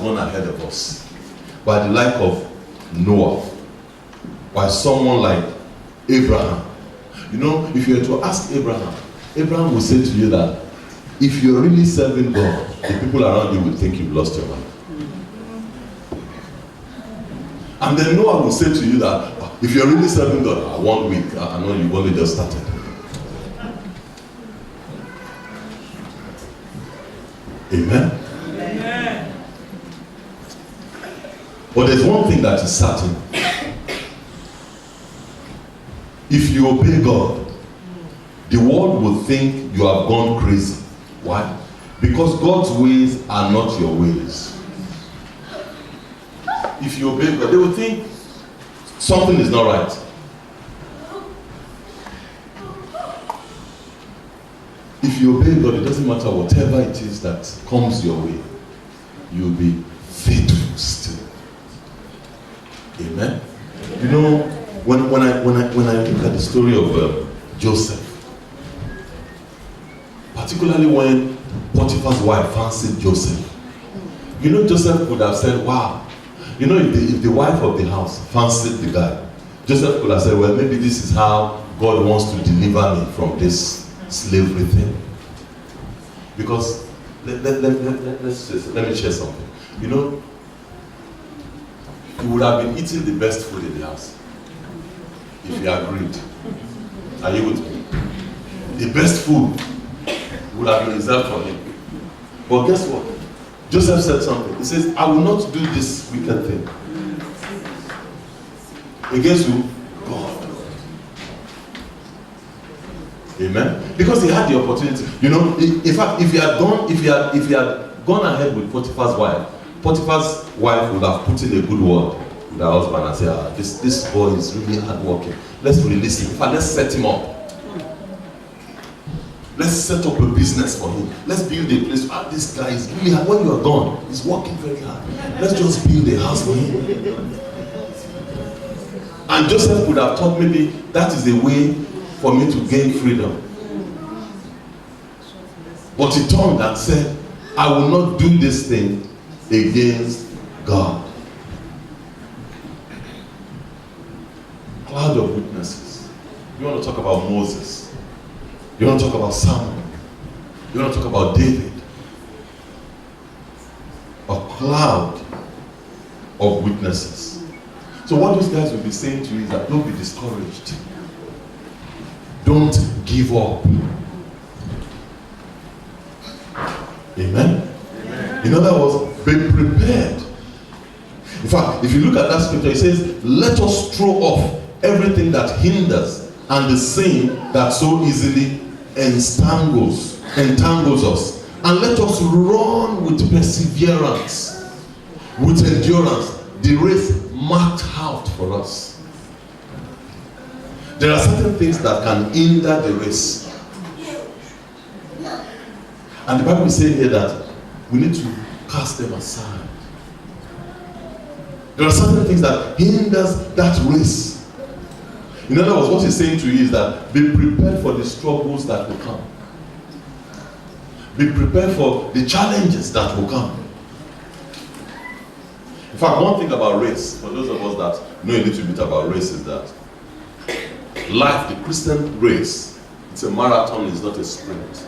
gone ahead of us. By the like of Noah, by someone like Abraham. You know, if you were to ask Abraham, Abraham will say to you that if you're really serving God, the people around you will think you've lost your mind. And then Noah will say to you that if you're really serving God, 1 week, I know you've only just started. Amen? Amen. But there's one thing that is certain. If you obey God, the world will think you have gone crazy. Why? Because God's ways are not your ways. If you obey God, they will think something is not right. If you obey God, it doesn't matter whatever it is that comes your way, you'll be faithful still. Amen. You know, when I look at the story of Joseph, particularly when Potiphar's wife fancied Joseph, you know, Joseph could have said, wow, you know, if the wife of the house fancied the guy, Joseph could have said, well, maybe this is how God wants to deliver me from this slavery thing. Because let me share something. You know, he would have been eating the best food in the house if he agreed. Are you with me? The best food would have been reserved for him. But guess what? Joseph said something. He says, I will not do this wicked thing. Against who? God. Amen. Because he had the opportunity. You know, in fact, if he had gone ahead with Potiphar's wife would have put in a good word with her husband and said, this boy is really hardworking. Let's release him. In fact, let's set him up. Let's set up a business for him. Let's build a place. This guy is really hard. When you are gone, he's working very hard. Let's just build a house for him. And Joseph would have thought maybe that is a way for me to gain freedom. But he turned and said, I will not do this thing against God. Cloud of witnesses. You want to talk about Moses? You want to talk about Samuel? You want to talk about David? A cloud of witnesses. So what those guys will be saying to you is that don't be discouraged. Don't give up. Amen? Amen. In other words, be prepared. In fact, if you look at that scripture, it says, let us throw off everything that hinders and the sin that so easily entangles us, and let us run with perseverance, with endurance, the race marked out for us. There are certain things that can hinder the race, and the Bible is saying here that we need to cast them aside. There are certain things that hinders that race. In other words, what he's saying to you is that be prepared for the struggles that will come. Be prepared for the challenges that will come. In fact, one thing about race, for those of us that know a little bit about race, is that life, the Christian race, it's a marathon, it's not a sprint.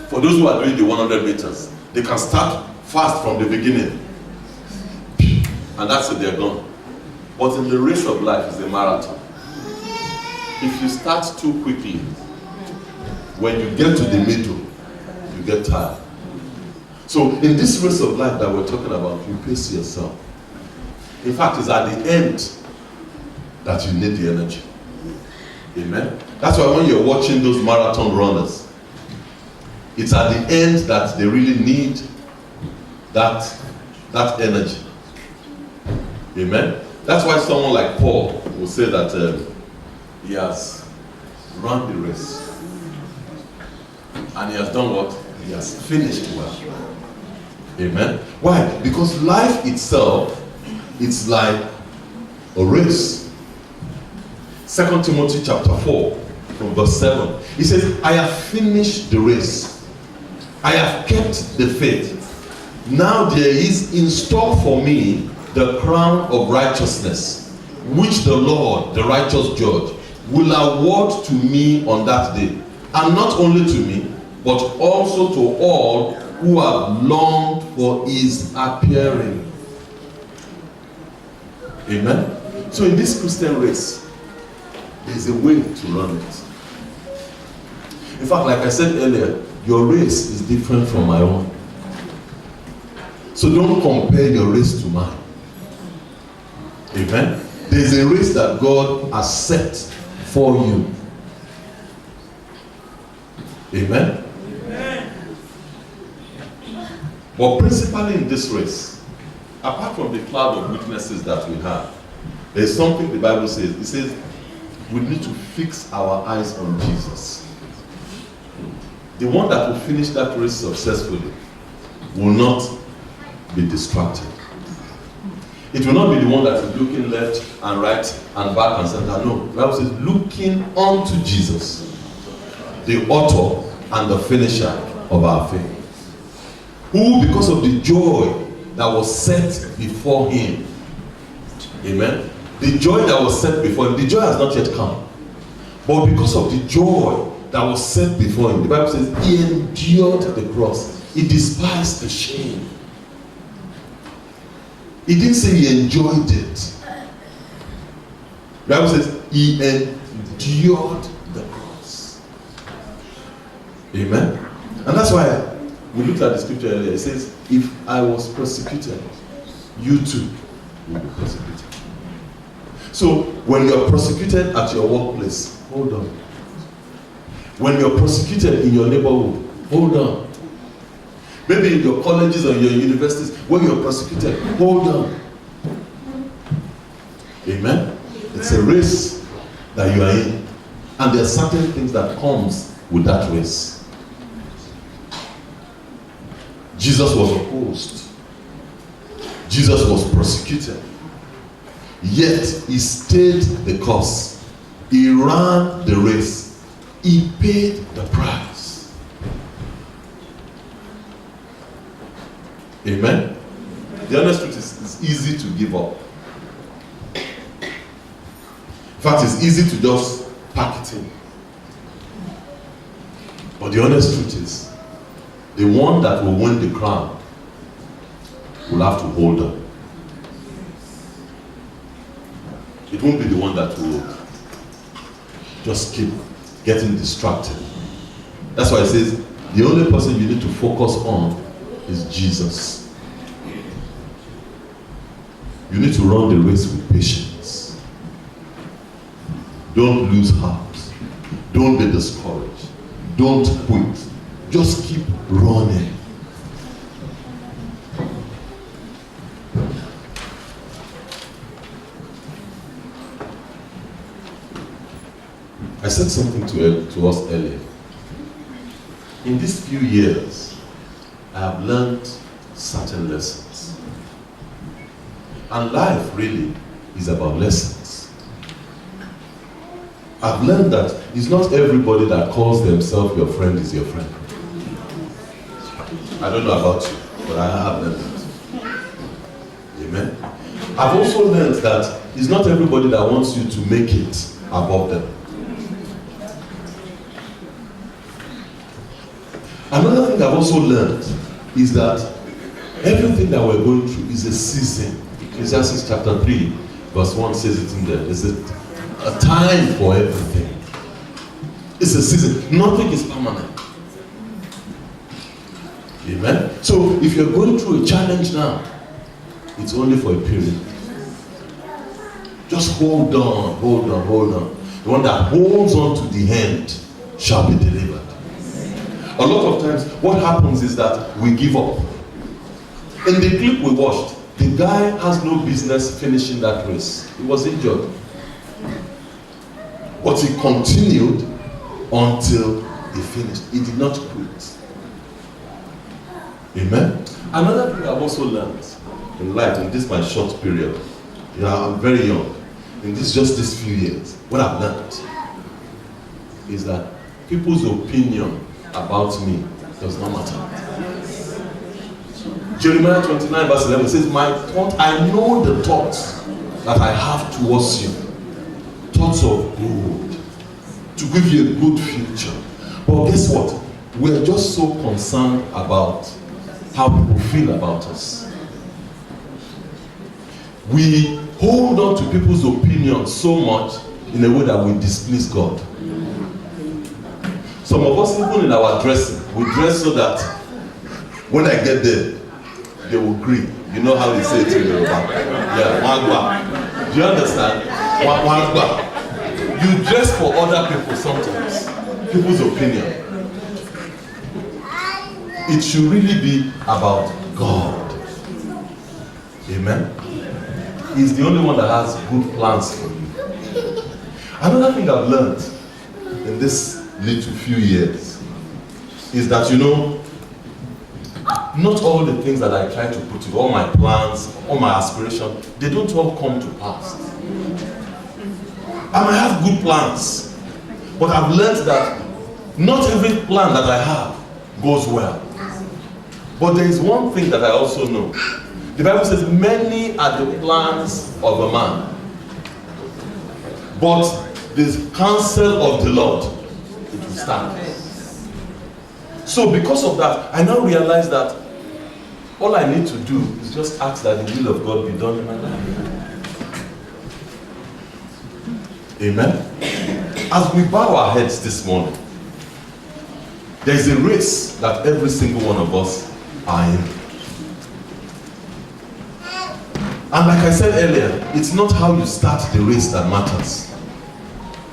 For those who are doing the 100 meters, they can start fast from the beginning. And that's it, they're gone. But in the race of life, it's a marathon. If you start too quickly, when you get to the middle, you get tired. So in this race of life that we're talking about, you pace yourself. In fact, it's at the end that you need the energy. Amen? That's why when you're watching those marathon runners, it's at the end that they really need that energy. Amen? That's why someone like Paul will say that he has run the race. And he has done what? He has finished well. Amen? Why? Because life itself, it's like a race. 2 Timothy chapter 4, from verse 7. He says, I have finished the race. I have kept the faith. Now there is in store for me the crown of righteousness, which the Lord, the righteous judge, will award to me on that day. And not only to me, but also to all who have longed for his appearing. Amen. So in this Christian race, there's a way to run it. In fact, like I said earlier, your race is different from my own. So don't compare your race to mine. Amen. There's a race that God has set for you. Amen. But principally in this race, apart from the cloud of witnesses that we have, there's something the Bible says. It says we need to fix our eyes on Jesus. The one that will finish that race successfully will not be distracted. It will not be the one that is looking left and right and back and center. No, the Bible says looking unto Jesus, the author and the finisher of our faith, who because of the joy that was set before him, amen, the joy that was set before him, the joy has not yet come, but because of the joy that was set before him, the Bible says he endured the cross, he despised the shame. He didn't say he enjoyed it. The Bible says he endured the cross. Amen. And that's why we looked at the scripture earlier. It says, if I was persecuted, you too will be persecuted. So when you're persecuted at your workplace, hold on. When you're persecuted in your neighborhood, hold on. Maybe in your colleges or your universities, when you're persecuted, hold on. Amen? It's a race that you are in. And there are certain things that comes with that race. Jesus was opposed. Jesus was persecuted. Yet he stayed the course. He ran the race. He paid the price. Amen? The honest truth is it's easy to give up. In fact, it's easy to just pack it in. But the honest truth is, the one that will win the crown will have to hold on. It won't be the one that will just keep getting distracted. That's why it says the only person you need to focus on is Jesus. You need to run the race with patience. Don't lose heart. Don't be discouraged. Don't quit. Just keep running. I said something to us earlier. In these few years, I have learned certain lessons. And life really is about lessons. I've learned that it's not everybody that calls themselves your friend is your friend. I don't know about you, but I have learned that. Amen. I've also learned that it's not everybody that wants you to make it above them. Another thing I've also learned is that everything that we're going through is a season. Ecclesiastes chapter 3, verse 1 says it in there. It's a time for everything. It's a season. Nothing is permanent. Amen? So if you're going through a challenge now, it's only for a period. Just hold on, hold on, hold on. The one that holds on to the end shall be delivered. A lot of times, what happens is that we give up. In the clip we watched, the guy has no business finishing that race. He was injured. But he continued until he finished. He did not quit. Amen? Another thing I've also learned in life, in this my short period, I'm very young, in just these few years, what I've learned is that people's opinion about me does not matter. Jeremiah 29 verse 11 says, I know the thoughts that I have towards you. Thoughts of good. To give you a good future. But guess what? We're just so concerned about how people feel about us. We hold on to people's opinions so much in a way that we displease God. Some of us, even in our dressing, we dress so that when I get there, they will agree. You know how they say it in Yoruba? Yeah, wagwa. Do you understand? Wagwa. You dress for other people sometimes. People's opinion. It should really be about God. Amen. He's the only one that has good plans for you. Another thing I've learned in this little few years is that, you know, not all the things that I try to put in, all my plans, all my aspirations, they don't all come to pass. I might have good plans, but I've learned that not every plan that I have goes well. But there is one thing that I also know. The Bible says, many are the plans of a man, but the counsel of the Lord, it will stand. So because of that, I now realize that all I need to do is just ask that the will of God be done in my life. Amen. As we bow our heads this morning, there is a race that every single one of us are in. And like I said earlier, it's not how you start the race that matters.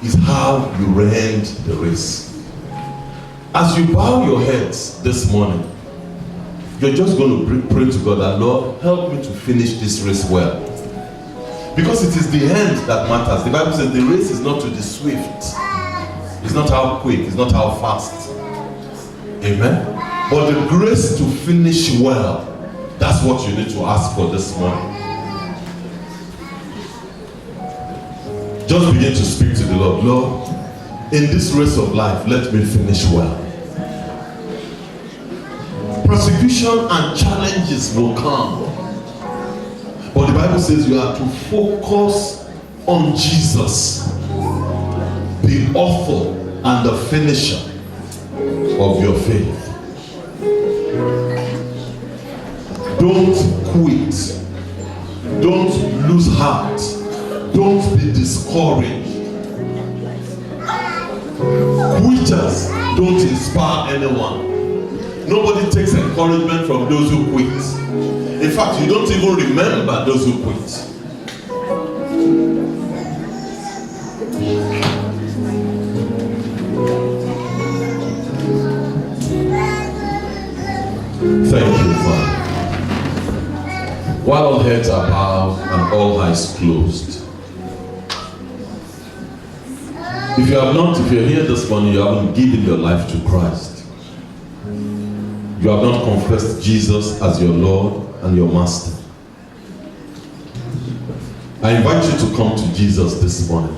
It's how you end the race. As you bow your heads this morning, you're just going to pray to God that, Lord, help me to finish this race well. Because it is the end that matters. The Bible says the race is not to the swift. It's not how quick, it's not how fast. Amen. But the grace to finish well, that's what you need to ask for this morning. Just begin to speak to the Lord. Lord, in this race of life, let me finish well. Persecution and challenges will come. But the Bible says you are to focus on Jesus, the author and the finisher of your faith. Don't quit. Don't lose heart. Don't be discouraged. Quitters don't inspire anyone. Nobody takes encouragement from those who quit. In fact, you don't even remember those who quit. Thank you, Father. While all heads are bowed and all eyes closed, if you're here this morning, you haven't given your life to Christ. You have not confessed Jesus as your Lord and your Master. I invite you to come to Jesus this morning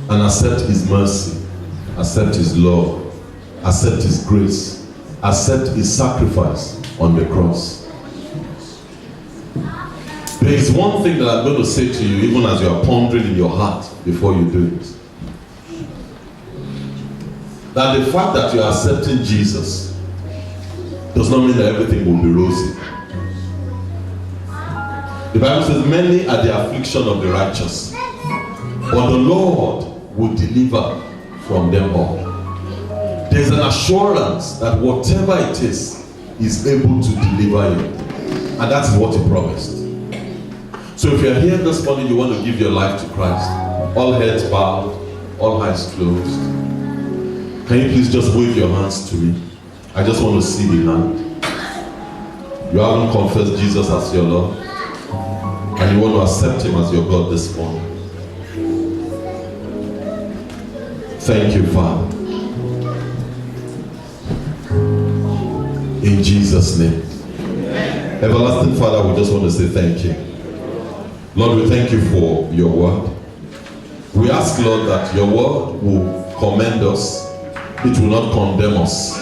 and accept His mercy, accept His love, accept His grace, accept His sacrifice on the cross. There is one thing that I'm going to say to you, even as you are pondering in your heart before you do it. That the fact that you are accepting Jesus does not mean that everything will be rosy. The Bible says, many are the affliction of the righteous, but the Lord will deliver from them all. There is an assurance that whatever it is able to deliver you. And that is what He promised. So if you're here this morning, you want to give your life to Christ, all heads bowed, all eyes closed, can you please just wave your hands to me? I just want to see the hand. You haven't confessed Jesus as your Lord, and you want to accept Him as your God this morning. Thank you, Father. In Jesus' name. Everlasting Father, we just want to say thank you. Lord, we thank you for your word. We ask, Lord, that your word will commend us. It will not condemn us.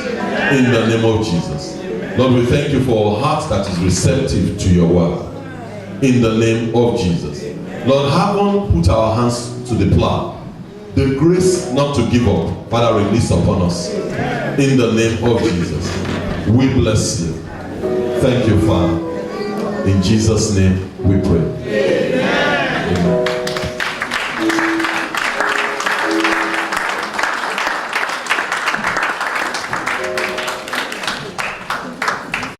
In the name of Jesus. Lord, we thank you for a heart that is receptive to your word. In the name of Jesus. Lord, having put our hands to the plow, the grace not to give up, Father, release upon us. In the name of Jesus. We bless you. Thank you, Father. In Jesus' name we pray.